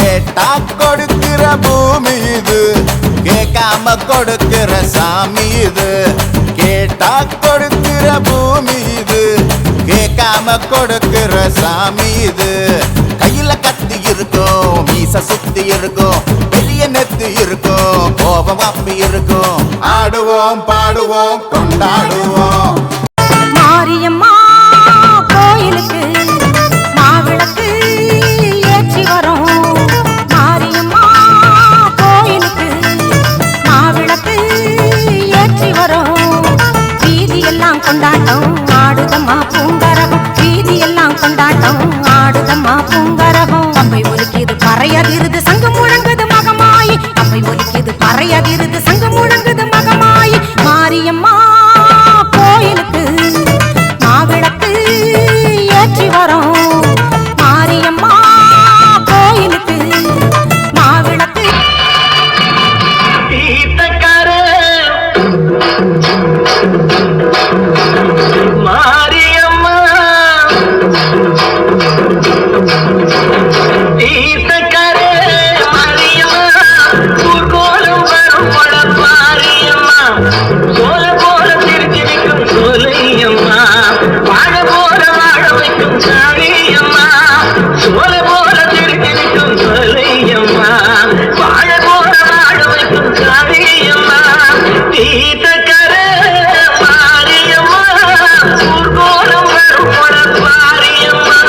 கேட்டா கொடுக்கிற பூமி இது, கேட்காம கொடுக்கிற சாமி இது. கேட்டா கொடுக்கிற பூமி இது, கேட்காம கொடுக்கிற சாமி இது. கையில கத்தி இருக்கும், மீச சுத்தி இருக்கும், பெரிய நெத்தி இருக்கும், கோபம் அப்பி இருக்கும். ஆடுவோம் பாடுவோம் கொண்டாடுவோம். மாரியம்மா கோயிலுக்கு மாவிளக்கு ஏற்றி வரோம். மாரியம்மா கோயிலுக்கு மாவிளக்கு ஏற்றி வரோம். வீதியெல்லாம் கொண்டாட்டம் ஆடுதம்மா பூங்கரகம். வீதியெல்லாம் கொண்டாட்டம் ஆடுதம்மா பூங்கரகம். கம்பை ஒலிக்குது பறையதிருது சங்கு முழங்குது மகமாயி. கம்பை ஒலிக்குது பறையதிருது சங்கு முழங்குது மகமாயி. மாரியம்மா கோயிலுக்கு மாவிளக்கு ஏற்றி வரோம். மாரியம்மா கோயிலுக்கு மாவிளக்கு. மாரியம்மா தீர்த்தக்கரே மாரியம்மா ஊர்கோலம் வரும் படப்பாரியம்மா. சோல போல திருச்சி நிற்கும் சோலையம்மா, வாழ போல வாழ வைக்கும் சாணியம்மா. சோல போல திருச்சி நிற்கும் சோலையம்மா, வாழ போல வாழ வைக்கும் சாணியம்மா. தீர்த்தக்கரே மாரியம்மா ஊர்கோலம் வரும் படப்பாரியம்மா.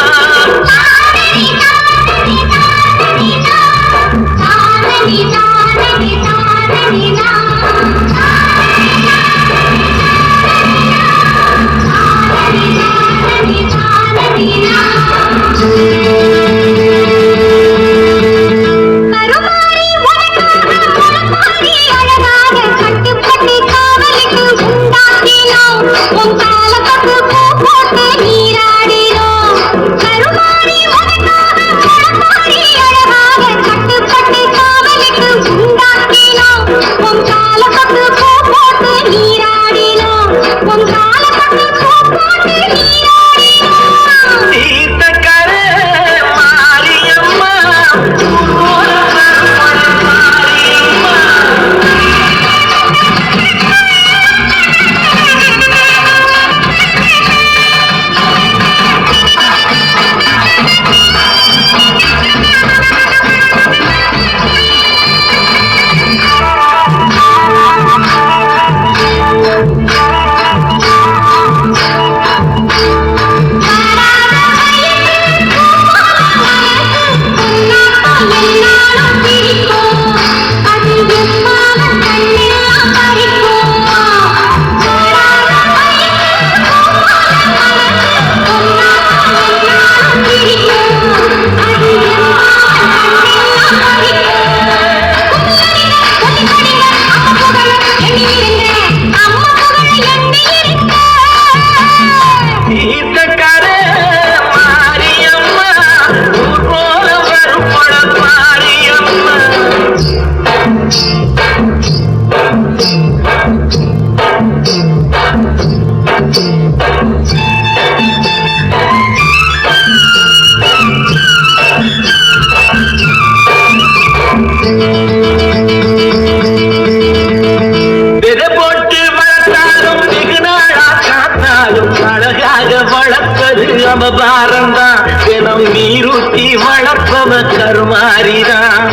பாரந்தான் தினம் நீரூட்டி வளர்ப்பவ கருமாரிதான்.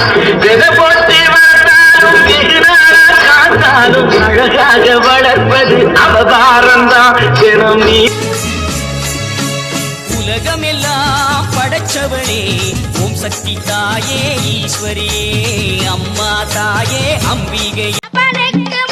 விதை போட்டு வளர்த்தாலும் வெகு நாளா காத்தாலும் அழகாக வளர்ப்பது அவதாரந்தான் தினம் நீ. உலகமெல்லாம் படைச்சவளே ஓம் சக்தி தாயே ஈஸ்வரியே அம்மா தாயே அம்பிகை. கவிகள்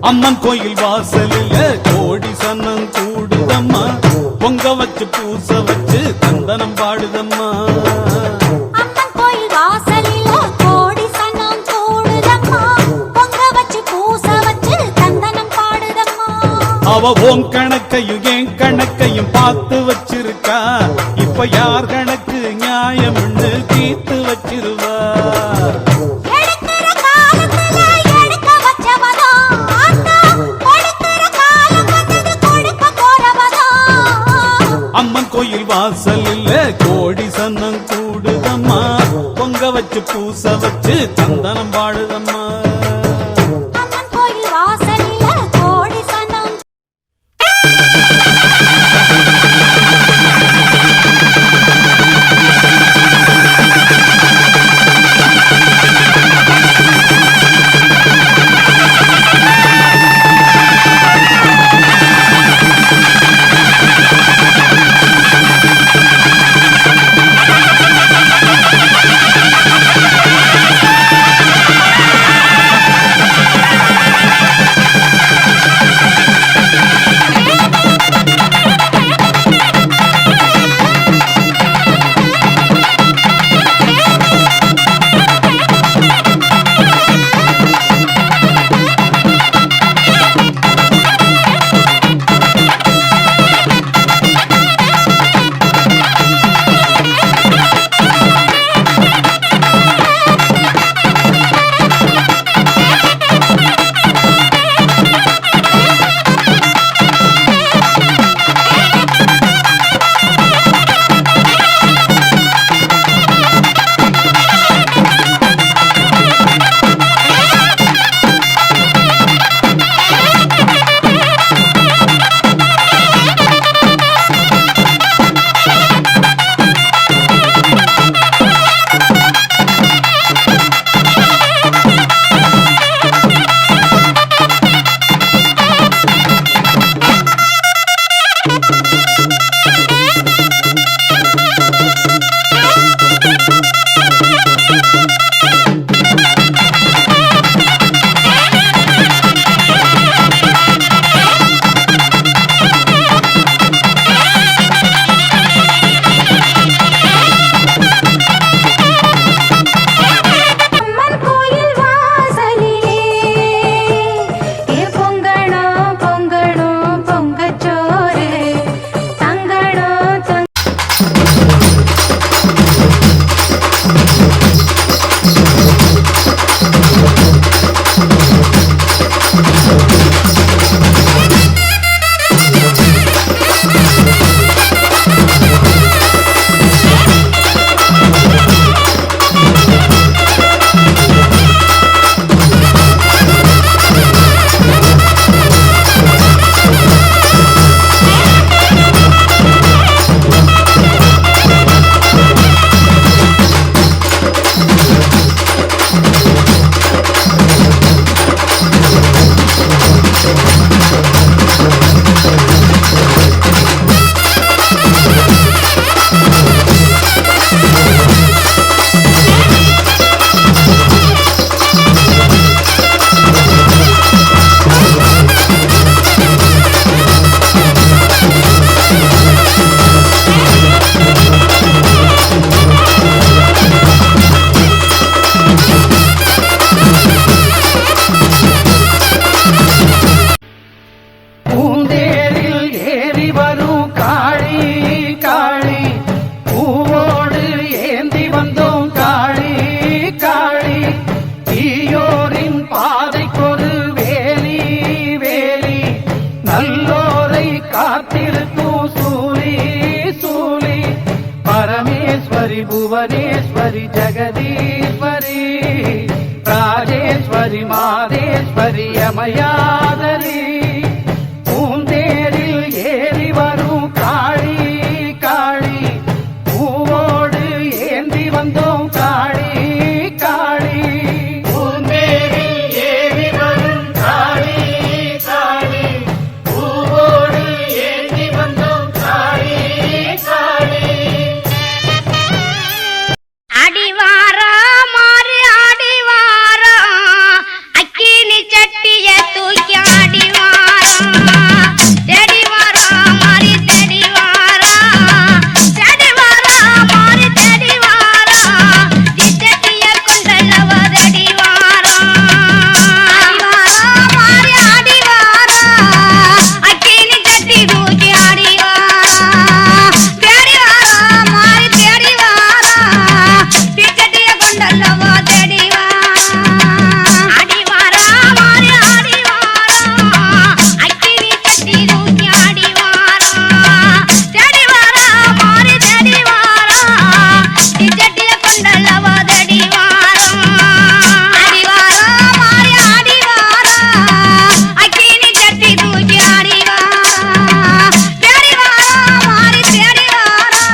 அம்மன் கோயில் வாசலில் கோடி சன்னம் கூடுதம்மா, பொங்க வச்சு பூச வச்சு தந்தனம் பாடுதம்மா. அம்மன் கோயில் வாசலில கோடி சனம் கூடுதம்மா, பொங்க வச்சு பூச வச்சு தந்தனம் பாடுதம்மா. அவ ஓம் கணக்கையும் என் கணக்கையும் பார்த்து வச்சிருக்கா, இப்ப யார் கணக்கு நியாயம்னு தீர்த்து வச்சிருவா. எடுக்கிற காலத்துல எடுக்க வச்சவதா, ஆத்தா கொடுக்கிற காலம் வந்தது கொடுக்க போறவதா. அம்மன் கோயில் வாசலில் கோடி சன்னம் கூடுதம்மா, பொங்க வச்சு பூச வச்சு தந்தனம் பாடுதம்மா. அம்மன் கோயில் வாசலில கோடி சனம். भुवनेश्वरी जगदीश्वरी राजेश्वरी मादेश्वरी பரியமையாதலி பூந்தேரில் ஏறி வரும் காளி காளி பூவோடு ஏந்தி வந்தோம் காளி காளி பூந்தேரில் ஏறி வரும் காளி காளி பூவோடு ஏந்தி வந்தோம் காளி காளி அடிவாரா மாறி ஆடிவாரா அக்கினி சட்டிய தூக்கி ஆடிவாரா தேடிவாரா மாறி தேடிவாரா தேடிவாரா மாறி தேடிவாரா திட்டட்டிய கொண்டல்லவ தேடிவாரா அடிவாரா மாறி ஆடிவாரா அக்கினி சட்டி தூக்கி ஆடிவாரா தேடிவாரா மாறி தேடிவாரா திட்டட்டிய கொண்டல்லவ தேடிவாரா அடிவாரா மாறி ஆடிவாரா அக்கினி சட்டி தூக்கி ஆடிவாரா தேடிவாரா மாறி தேடிவாரா திட்டட்டிய கொண்டல்லவ தேடிவாரா அடிவாரா மாறி ஆடிவாரா அக்கினி சட்டி தூக்கி ஆடிவாரா தேடிவாரா மாறி தேடிவாரா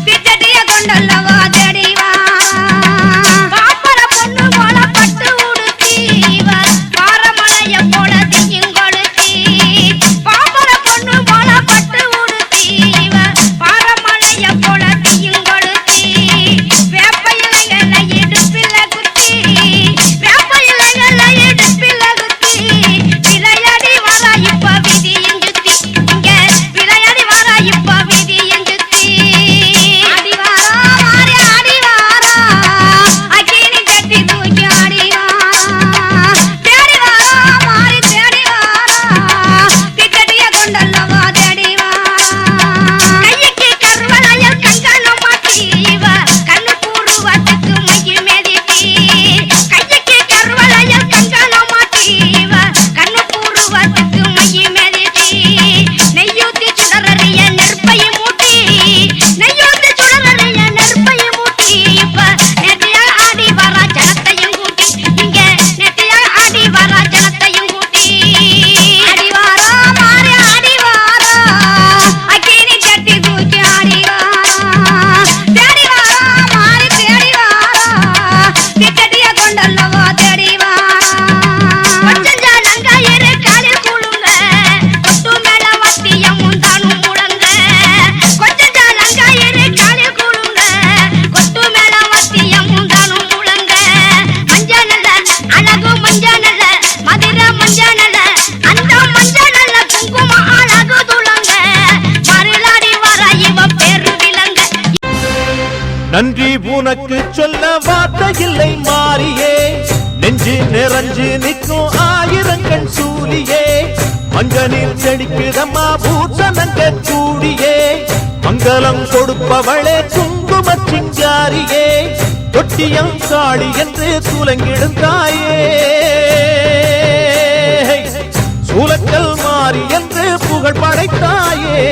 திட்டட்டிய கொண்டல்லவ தேடிவாரா பாப்பர பொண்ணு போல பட்டு உடுத்தி இவர் பாரமலைய போல தீயும் கொளுத்தி பாப்பர பொண்ணு போல பட்டு உடுத்தி இவர் பாரமலைய போல தீயும் கொளுத்தி வேப்ப இலைகளை இடுப்பில குத்தி வேப்ப இலைகளை இடுப்பில குத்தி விளையாடி வர இப்ப விதியும் சுத்தி இங்க விளையாடி வர இப்ப விதியும் சுத்தி அடிவாரா மாறி ஆடிவாரா அக்கினி சட்டி தூக்கி ஆடிவாரா தேடிவாரா மாறி தேடிவாரா திட்டட்டிய கொண்டல்லவ தேடிவாரா கைக்கு கருவளையல் கங்கணம் மாட்டி இவ கண்ணு பூர்வத்துக்கு மைய மேதிட்டி கைக்கு கருவளையல் கங்கணம் மாட்டி இவ கண்ணு பூர்வத்துக்கு மைய மேதிட்டி நெய்யூத்தி சுடரறிய நெருப்பையும் மூட்டி நெய்யூத்தி சுடரறிய நெருப்பையும் மூட்டி இப்ப நெத்தியால் ஆடி வர ஜனத்தையும் கூட்டி இங்க நெத்தியால் ஆடி வர ஜனத்தையும் கூட்டி அடிவாரா மாறி ஆடிவாரா அக்கினி சட்டி தூக்கி ஆடிவாரா தேடிவாரா மாறி தேடிவாரா திட்டட்டிய கொண்டல்லவ தேடிவாரா கொஞ்சஞ்சா நங்காயிரு காலில் கூழுங்க கொட்டு மேல வட்டியம் முந்தானும் முழங்க கொஞ்சஞ்சா நங்காயிரு காலில் கூழுங்க கொட்டு மேல வட்டியம் முந்தானும் முழங்க மஞ்ச நல்ல அழகு மஞ்ச நல்ல மதுர மஞ்ச நல்ல அந்த மஞ்ச நல்ல குங்கும அழகு துளங்க மருளாடி வர இவ பேரு விலங்க நன்றி உனக்கு சொல்ல வார்த்தை இல்லை மாறியே நெஞ்சு நிறைஞ்சு நிற்கும் ஆயிரங்கள் சூலியே மஞ்சனில் செடிக்குதம்மா பூசணங்க கூடியே மங்களம் கொடுப்பவளே குங்கும சிங்காரியே தொட்டியம் காளி என்று துலங்கிடும் தாயே சூலக்கல் மாறி என்று புகழ் படைத்தாயே